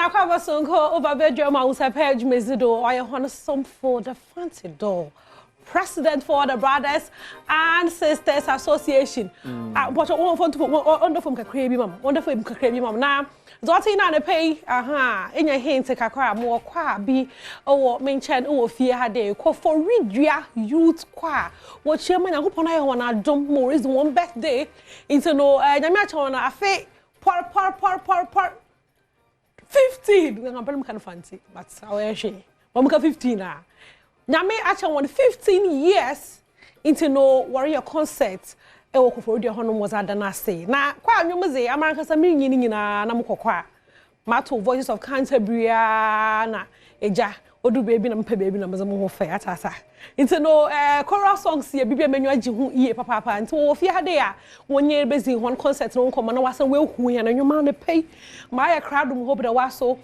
I cover some call over Badwam Ahosepe Mezido. I want some for the fancy door. President for the Brothers and Sisters Association. But I want to wonderful crazy mum. Wonderful crazy mum. Now, Zoti na pay. In your hands, take a crab more qua be or mention or fear had a Koforidua youth choir. What chairman I hope on I want to jump more is one birthday into no match on a fake par 15. I'm kind of fancy, but how is she? I'm 15 now. Now, me actually want 15 years into no warrior concert. Koforidua honum was at the nasi. Now, quite new music. America sami nyini na mukokwa. Mato Voices of Canterbury na eja. Odu baby na mpe baby na mazamu hofe atasa. Into no choral songs ye bibi menu aji hu iye papa. Into wo fi hade ya wonye bezi one concert no nkoma na wasan we hu ya na nwuma ne pay. Ma ya crowd mu hope da waso.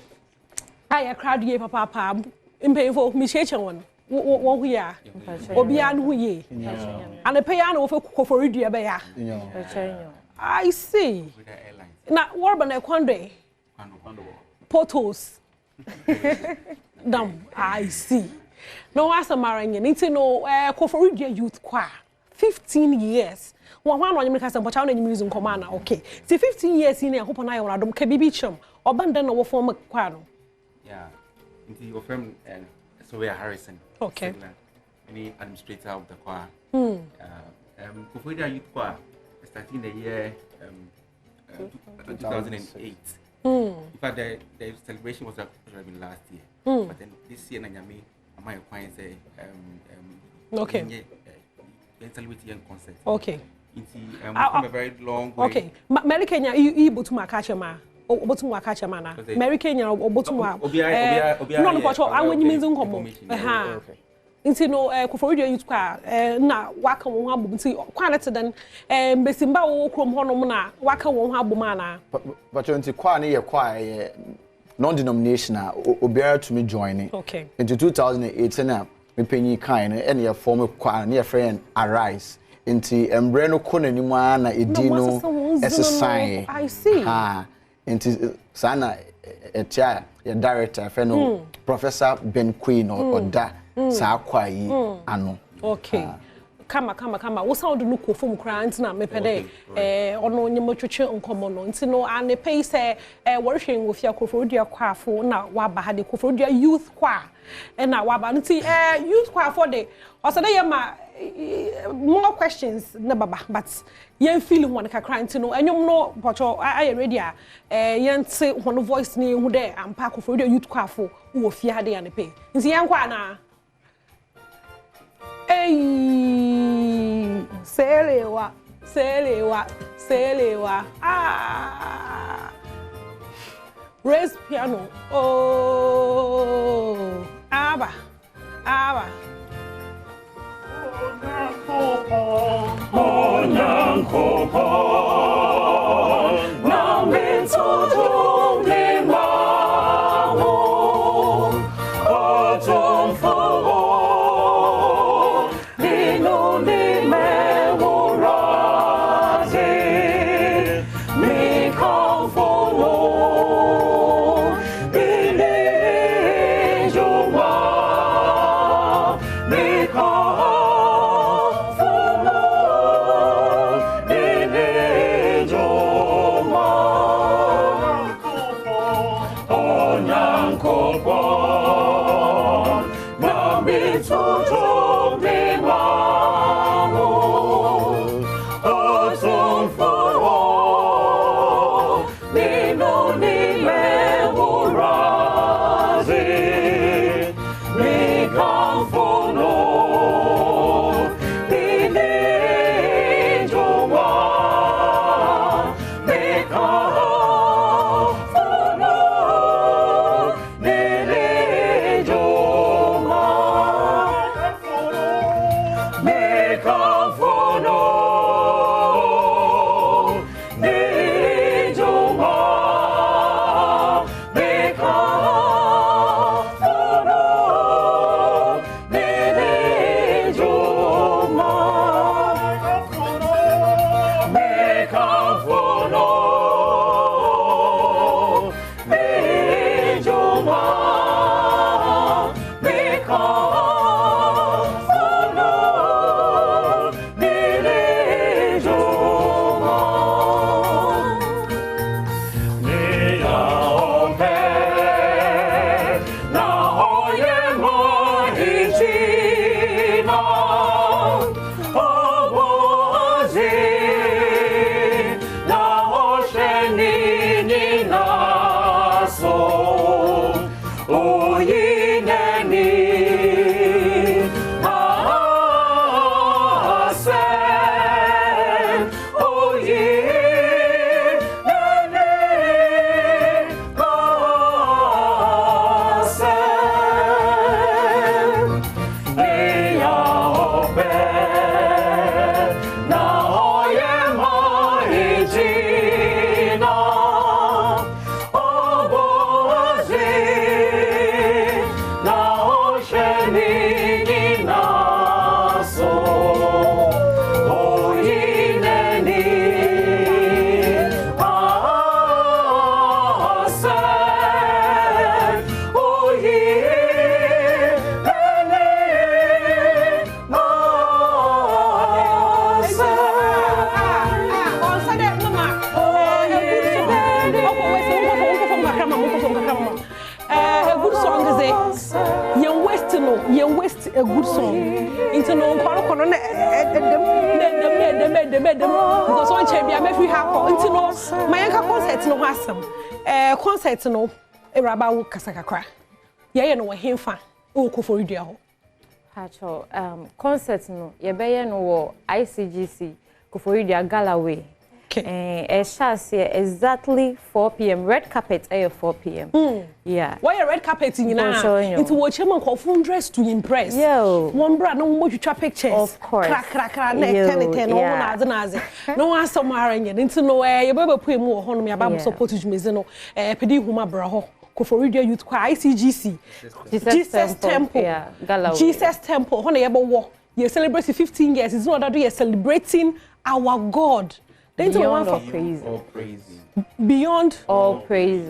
Aya crowd ye papa. Impeyfo mi cheche won. Wo hu ya. Obi an hu ye. And the pay an wo fe Koforidua be ya. I see. Na what about Kwande? Potos. Damn, I see. No, as a marine, need to know Koforidua youth choir. 15 years. One on you some but music command. Okay. See 15 years in a hope on I or Adom Kebi chum or Bandan or former choir. Yeah. Your friend Sylvia Harrison. Okay. Any administrator of the choir. Koforidua youth choir starting the year 2008. In fact, the celebration was already last year. But then this year, Nanyami, my client say, okay. Celebrity concert. Okay. It's a very long way. Okay. Mary Kenya, you able to catch a man. Or to catch a man. Mary Kenya or Botuma. No, no, I when you mean Zoom. Inti no Koforidua youth choir na waka won habu nti kwalete den besimba wo krom honom na waka won habu mana but nti choir ne ye choir non-denominational obiara to me joining. Okay. Into 2018 na me penyi kan no ene ye form choir ne ye friend Arise nti embre no kona ni mu na edino sign. I see. Nti sana etia ye director fe no Professor Ben Queen or da sa kwa yi ano. Okay. Kama wo sound no ko fom kra nti na mepede ono nyemotwetwe nkomo no nti no ane pay say worhwen wo fia Koforidua kwafo na waba ha de Koforidua youth choir na waba nti youth choir for the osade ye ma more questions na baba but yen feel one kakra nti no enyom no pocho aye ready yen te one voice ni hu de ampa Koforidua youth choir fo wo fia ha de ane pay nti yen kwa na Hey, Selewa. Raise piano. Oh, Abba. a good song. Into no kono dem because one champion make we have into no my anka concert no hasam concert no eraba wo kasakakra ye no hemfa o Koforidua ho Hacho concert no ye be no wo ICGC Koforidua Galaway. Okay. Exactly 4 p.m. Red carpet 4 p.m. Yeah. Why a red carpet in now? Into what chairman called full dress to impress. Yo. One brand no more you pictures. Of course. Crack, neck, 10, no one no one somewhere in it. Into nowhere, you better put more on me about support to Mizeno, Pedi Huma Braho, Koforidua Youth Choir, ICGC, Jesus Temple, yeah. Galaway. Jesus Temple, Honey Ebo Walk. You're celebrating 15 years. It's not that you're celebrating our God. Beyond all praise. Beyond all praise.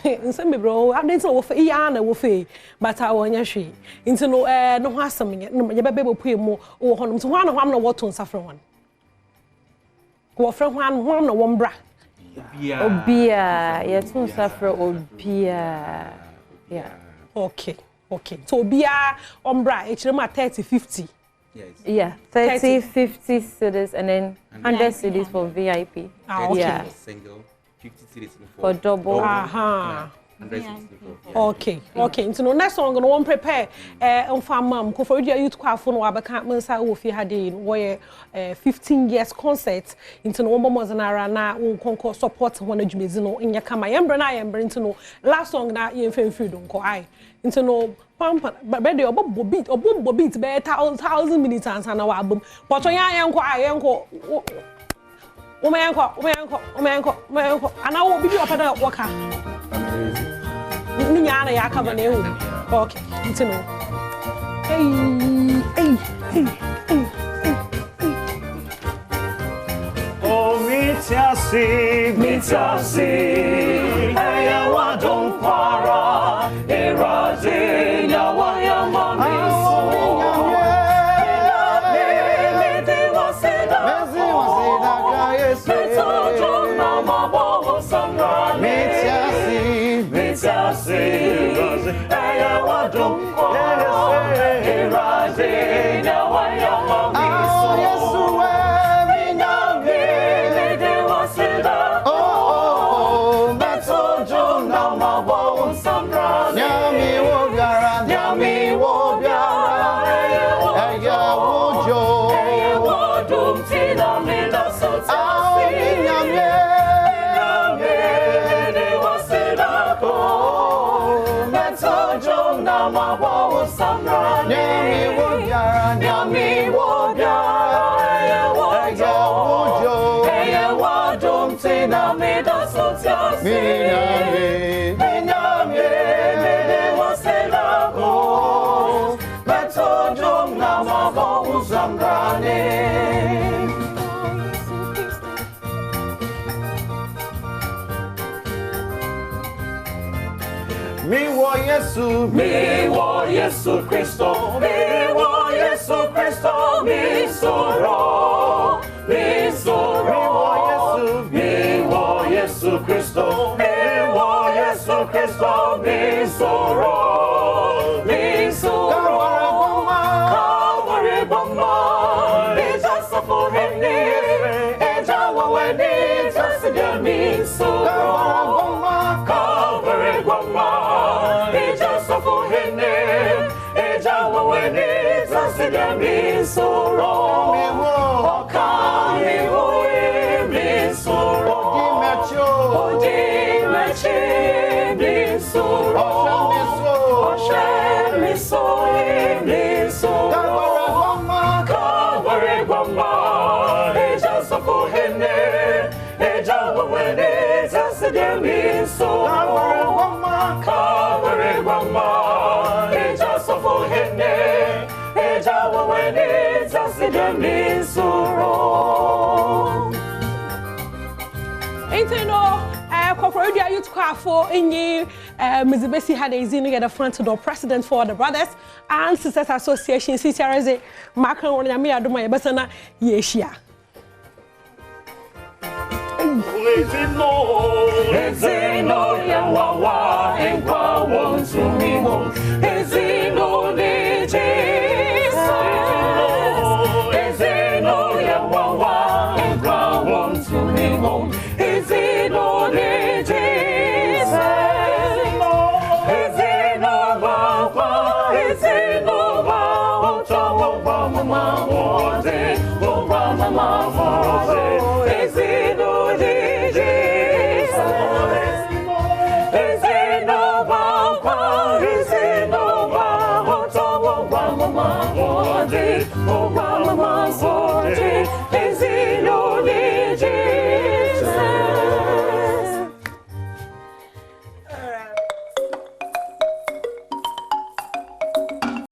Hey, some bro, I didn't know for Iana wo fe, but I want yashi. Into no no hasam no you be pay more or honum to one no what on suffer one. Go friend one no one bra. Obia, yeah, to suffer obia. Yeah. Okay. So obia ombra hrema 30-50. Yes. Yeah, 30-50 cities and then 100 cities for VIP. Okay. Yeah. For single, 50 cities for double. Aha. 100 cities for Okay. So no next one gonna one prepare on farm Koforidua Youth Choir for no abaka mensa wo fi hade wo 15 years concert into no one mozanara na won support one adwumezi no nya kama yembre na yembre into no last song na yemfa freedom ko ai into no pampa but the obo beat be 1,000 minutes answer na album but on yanko ayenko umenko ana wo bibi opada waka ninya na ya cover na ewu okay into no hey oh mitasi aya wa don para eraje ya wa ya mamiso Mi wo Yesu Kristo, mi wo Yesu Kristo, mi soro, mi wo Yesu Kristo, mi wo Yesu Kristo, mi soro, Calvary Boma, it's just for him, it's our wedding, just to get me soro, Calvary Boma. Mi soro, mi soro, Koforidua Youth Choir for Inyi Mizibesi had a zine at the front door president for the Brothers and Sisters Association CCRZ Macron on Yami Adom Besana Yeshia. Ezino ya wawa engwa wonsu mimo ezino leje easy.